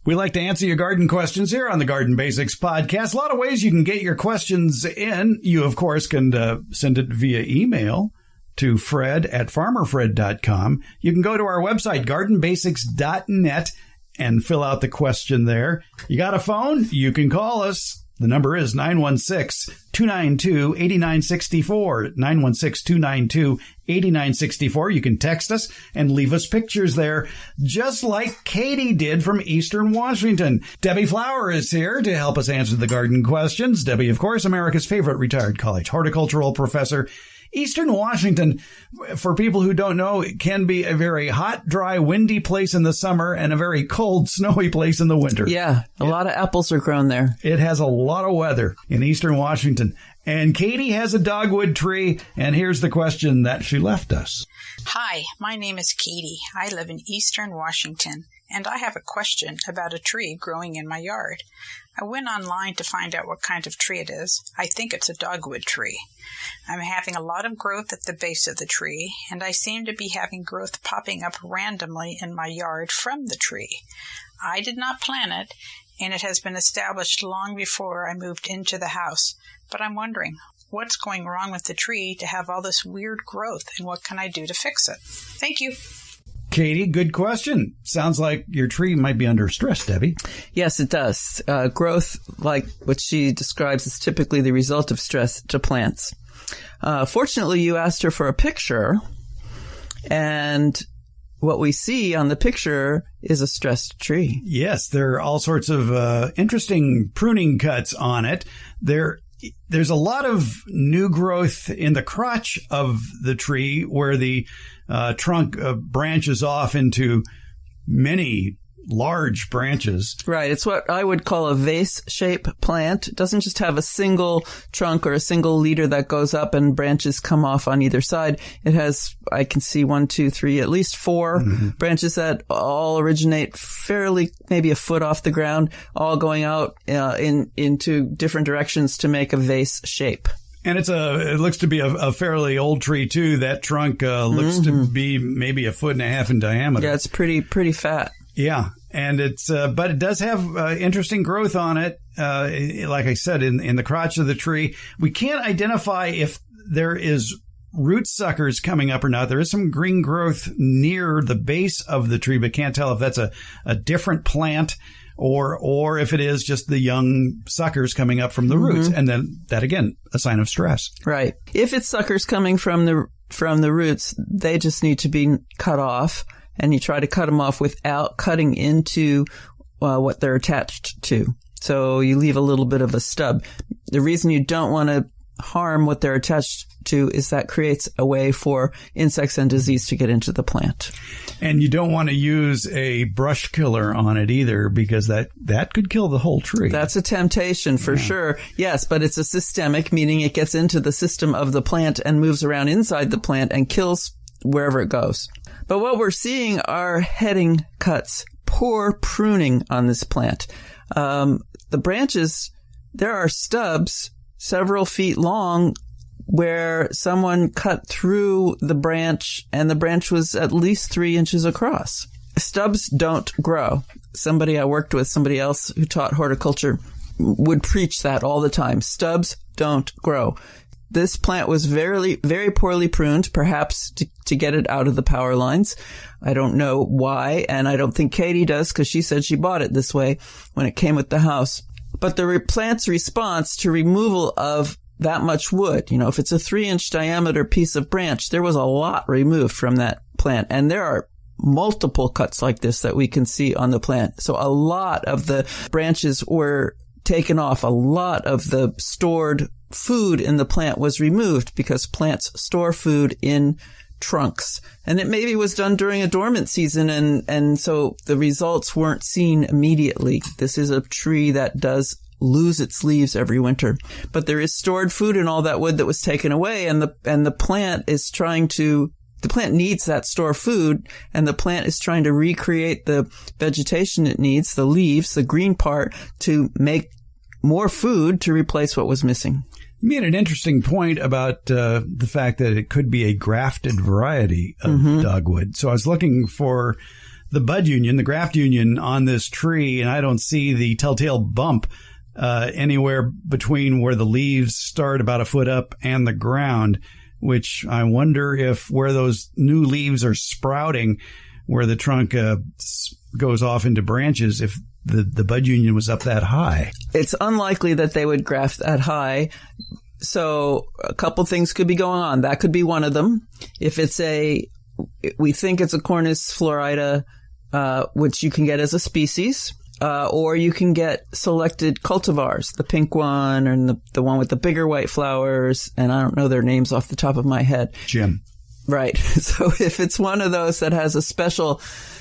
We like to answer your garden questions here on the Garden Basics podcast. A lot of ways you can get your questions in. You, of course, can send it via email to fred@farmerfred.com. You can go to our website, gardenbasics.net, and fill out the question there. You got a phone? You can call us. The number is 916-292-8964, 916-292-8964. You can text us and leave us pictures there, just like Katie did from Eastern Washington. Debbie Flower is here to help us answer the garden questions. Debbie, of course, America's favorite retired college horticultural professor. Eastern Washington, for people who don't know, it can be a very hot, dry, windy place in the summer and a very cold, snowy place in the winter. Yeah, a lot of apples are grown there. It has a lot of weather in Eastern Washington. And Katie has a dogwood tree, and here's the question that she left us. Hi, my name is Katie. I live in Eastern Washington, and I have a question about a tree growing in my yard. I went online to find out what kind of tree it is. I think it's a dogwood tree. I'm having a lot of growth at the base of the tree, and I seem to be having growth popping up randomly in my yard from the tree. I did not plant it, and it has been established long before I moved into the house. But I'm wondering, what's going wrong with the tree to have all this weird growth, and what can I do to fix it? Thank you. Katie, good question. Sounds like your tree might be under stress, Debbie. Yes, it does. Growth, like what she describes, is typically the result of stress to plants. Fortunately, you asked her for a picture, and what we see on the picture is a stressed tree. Yes, there are all sorts of interesting pruning cuts on it. There's a lot of new growth in the crotch of the tree where the trunk branches off into many large branches. Right. It's what I would call a vase-shaped plant. It doesn't just have a single trunk or a single leader that goes up and branches come off on either side. It has, I can see 1, 2, 3, at least 4 branches that all originate fairly, maybe a foot off the ground, all going out into different directions to make a vase shape. And it looks to be a fairly old tree too. That trunk looks to be maybe 1.5 feet in diameter. Yeah, it's pretty fat. Yeah, and but it does have interesting growth on it. Like I said, in the crotch of the tree, we can't identify if there is root suckers coming up or not. There is some green growth near the base of the tree, but can't tell if that's a different plant or if it is just the young suckers coming up from the roots. And then that, again, a sign of stress. Right. If it's suckers coming from the roots, they just need to be cut off. And you try to cut them off without cutting into what they're attached to. So you leave a little bit of a stub. The reason you don't want to harm what they're attached to is that creates a way for insects and disease to get into the plant. And you don't want to use a brush killer on it either, because that could kill the whole tree. That's a temptation for sure. Yes, but it's a systemic, meaning it gets into the system of the plant and moves around inside the plant and kills wherever it goes. But what we're seeing are heading cuts, poor pruning on this plant. The branches, there are stubs several feet long where someone cut through the branch and the branch was at least 3 inches across. Stubs don't grow. Somebody I worked with, somebody else who taught horticulture, would preach that all the time. Stubs don't grow. This plant was very, very poorly pruned, perhaps to get it out of the power lines. I don't know why, and I don't think Katie does, because she said she bought it this way when it came with the house. But the plant's response to removal of that much wood, if it's a 3-inch diameter piece of branch, there was a lot removed from that plant. And there are multiple cuts like this that we can see on the plant. So a lot of the branches were taken off. A lot of the stored food in the plant was removed because plants store food in trunks. And it maybe was done during a dormant season, and so the results weren't seen immediately. This is a tree that does lose its leaves every winter. But there is stored food in all that wood that was taken away, and the plant is trying to the plant needs that store food, and the plant is trying to recreate the vegetation it needs, the leaves, the green part, to make more food to replace what was missing. You made an interesting point about the fact that it could be a grafted variety of dogwood. So I was looking for the bud union, the graft union on this tree, and I don't see the telltale bump anywhere between where the leaves start about a foot up and the ground, which I wonder if where those new leaves are sprouting, where the trunk goes off into branches, if the bud union was up that high. It's unlikely that they would graft that high. So a couple things could be going on. That could be one of them. If we think it's a Cornus florida, which you can get as a species. Or you can get selected cultivars, the pink one and the one with the bigger white flowers. And I don't know their names off the top of my head. Jim. Right. So if it's one of those that has a special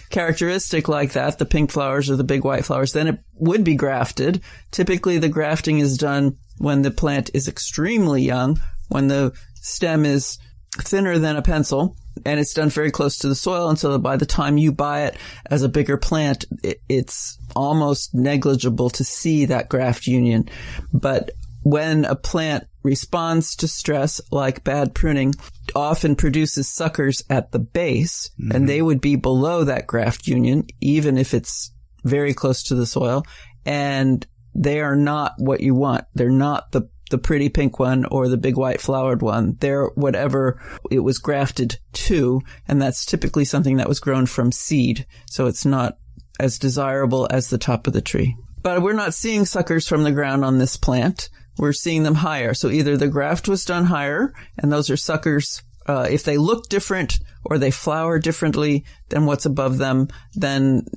characteristic like that, the pink flowers or the big white flowers, then it would be grafted. Typically, the grafting is done when the plant is extremely young, when the stem is thinner than a pencil. And it's done very close to the soil, and so by the time you buy it as a bigger plant, it's almost negligible to see that graft union. But when a plant responds to stress, like bad pruning, often produces suckers at the base, and they would be below that graft union, even if it's very close to the soil, and they are not what you want. They're not the pretty pink one or the big white flowered one. They're whatever it was grafted to, and that's typically something that was grown from seed, so it's not as desirable as the top of the tree. But we're not seeing suckers from the ground on this plant. We're seeing them higher. So either the graft was done higher, and those are suckers. If they look different or they flower differently than what's above them, then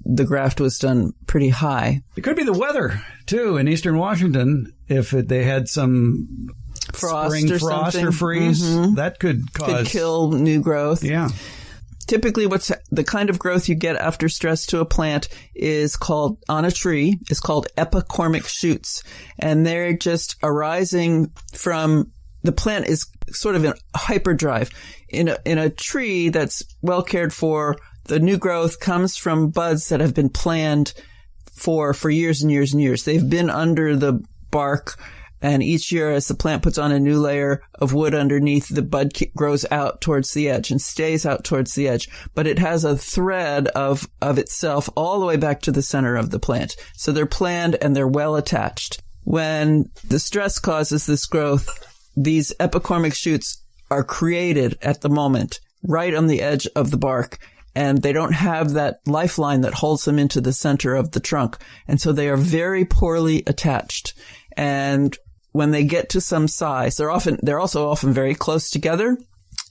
the graft was done pretty high. It could be the weather, too, in eastern Washington. If they had some spring frost or freeze, that could kill new growth. Yeah. Typically, what's the kind of growth you get after stress to a plant is called, on a tree, is called epicormic shoots. And they're just arising from, the plant is sort of in hyperdrive. In a tree that's well cared for, the new growth comes from buds that have been planned for years and years and years. They've been under the bark, and each year as the plant puts on a new layer of wood underneath, the bud grows out towards the edge and stays out towards the edge. But it has a thread of itself all the way back to the center of the plant. So they're planned and they're well attached. When the stress causes this growth, these epicormic shoots are created at the moment, right on the edge of the bark. And they don't have that lifeline that holds them into the center of the trunk. And so they are very poorly attached. And when they get to some size, they're also often very close together.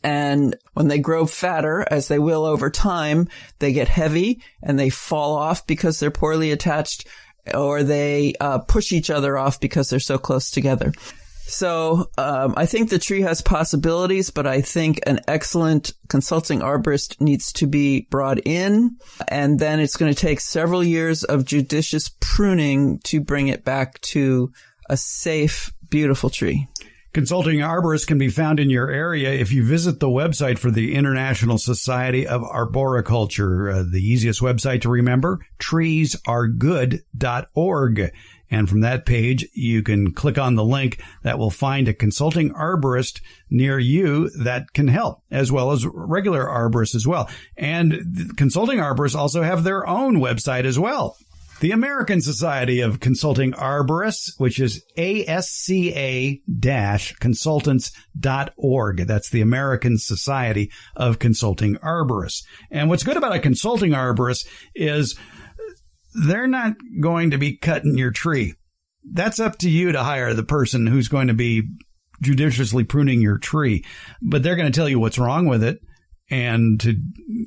And when they grow fatter, as they will over time, they get heavy and they fall off because they're poorly attached, or they push each other off because they're so close together. So I think the tree has possibilities, but I think an excellent consulting arborist needs to be brought in, and then it's going to take several years of judicious pruning to bring it back to a safe, beautiful tree. Consulting arborists can be found in your area if you visit the website for the International Society of Arboriculture. The easiest website to remember, treesaregood.org. And from that page, you can click on the link that will find a consulting arborist near you that can help, as well as regular arborists as well. And consulting arborists also have their own website as well. The American Society of Consulting Arborists, which is ASCA-consultants.org. That's the American Society of Consulting Arborists. And what's good about a consulting arborist is they're not going to be cutting your tree. That's up to you to hire the person who's going to be judiciously pruning your tree. But they're going to tell you what's wrong with it. And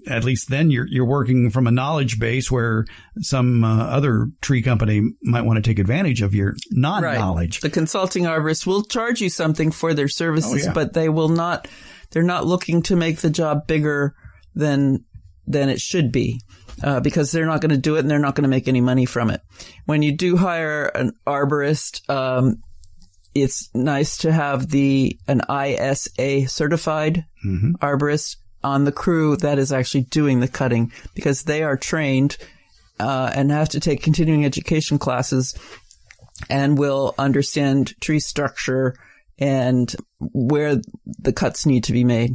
at least then you're working from a knowledge base where some other tree company might want to take advantage of your non-knowledge. Right. The consulting arborist will charge you something for their services, but they're not looking to make the job bigger than it should be. Because they're not going to do it and they're not going to make any money from it. When you do hire an arborist, it's nice to have an ISA certified arborist on the crew that is actually doing the cutting, because they are trained and have to take continuing education classes and will understand tree structure and where the cuts need to be made.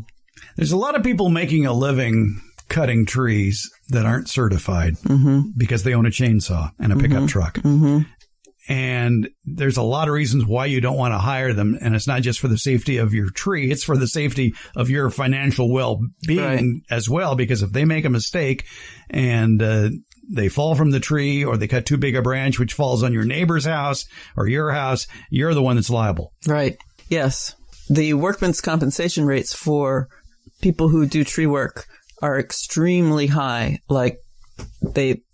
There's a lot of people making a living cutting trees that aren't certified because they own a chainsaw and a pickup truck. And there's a lot of reasons why you don't want to hire them. And it's not just for the safety of your tree. It's for the safety of your financial well-being as well. Because if they make a mistake and they fall from the tree or they cut too big a branch, which falls on your neighbor's house or your house, you're the one that's liable. Right. Yes. The workman's compensation rates for people who do tree work are extremely high. Like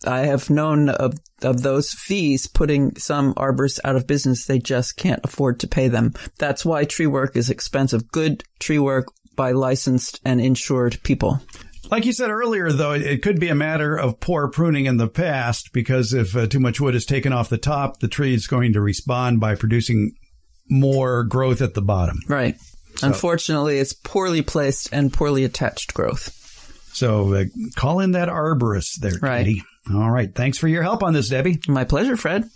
I have known of those fees putting some arborists out of business. They just can't afford to pay them. That's why tree work is expensive. Good tree work by licensed and insured people. Like you said earlier, though, it could be a matter of poor pruning in the past, because if too much wood is taken off the top, the tree is going to respond by producing more growth at the bottom. Right. So, unfortunately, it's poorly placed and poorly attached growth. So call in that arborist there, Katie. All right. Thanks for your help on this, Debbie. My pleasure, Fred.